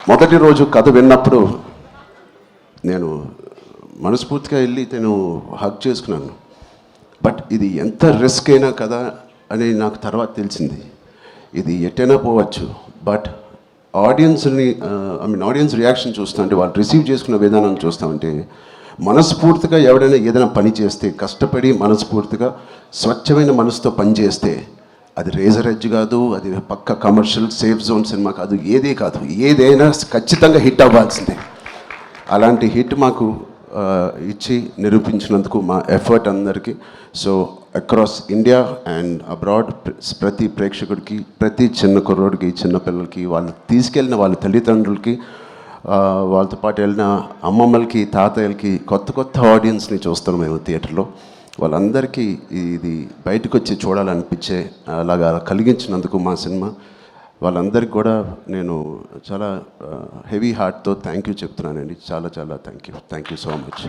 మొదటి రోజు కథ విన్నప్పుడు నేను మనస్ఫూర్తిగా వెళ్ళి నేను హక్ చేసుకున్నాను. బట్ ఇది ఎంత రిస్క్ అయినా కదా అని నాకు తర్వాత తెలిసింది. ఇది ఎట్టైనా పోవచ్చు, బట్ ఆడియన్స్ని ఆడియన్స్ రియాక్షన్ చూస్తామంటే, వాళ్ళు రిసీవ్ చేసుకున్న విధానం చూస్తామంటే, మనస్ఫూర్తిగా ఎవడైనా ఏదైనా పని చేస్తే, కష్టపడి మనస్ఫూర్తిగా స్వచ్ఛమైన మనసుతో పని చేస్తే, అది రేజర్ ఎడ్జ్ కాదు, అది పక్క కమర్షియల్ సేఫ్ జోన్ సినిమా కాదు, ఏదే కాదు, ఏదైనా ఖచ్చితంగా హిట్ అవ్వాల్సిందే. అలాంటి హిట్ మాకు ఇచ్చి నిరూపించినందుకు మా ఎఫర్ట్ అందరికీ. So across India and abroad ప్రతి ప్రేక్షకుడికి, ప్రతి చిన్న కుర్రోడికి, చిన్నపిల్లలకి, వాళ్ళు తీసుకెళ్ళిన వాళ్ళ తల్లిదండ్రులకి, వాళ్ళతో పాటు వెళ్ళిన అమ్మమ్మలకి, తాతయ్యలకి, కొత్త కొత్త ఆడియన్స్ని చూస్తాం మేము థియేటర్లో. వాళ్ళందరికీ ఇది బయటకు వచ్చి చూడాలనిపించే అలాగా కలిగించినందుకు మా సినిమా, వాళ్ళందరికీ కూడా నేను చాలా హెవీ హార్ట్తో థ్యాంక్ యూ చెప్తున్నానండి. చాలా చాలా థ్యాంక్ యూ సో మచ్.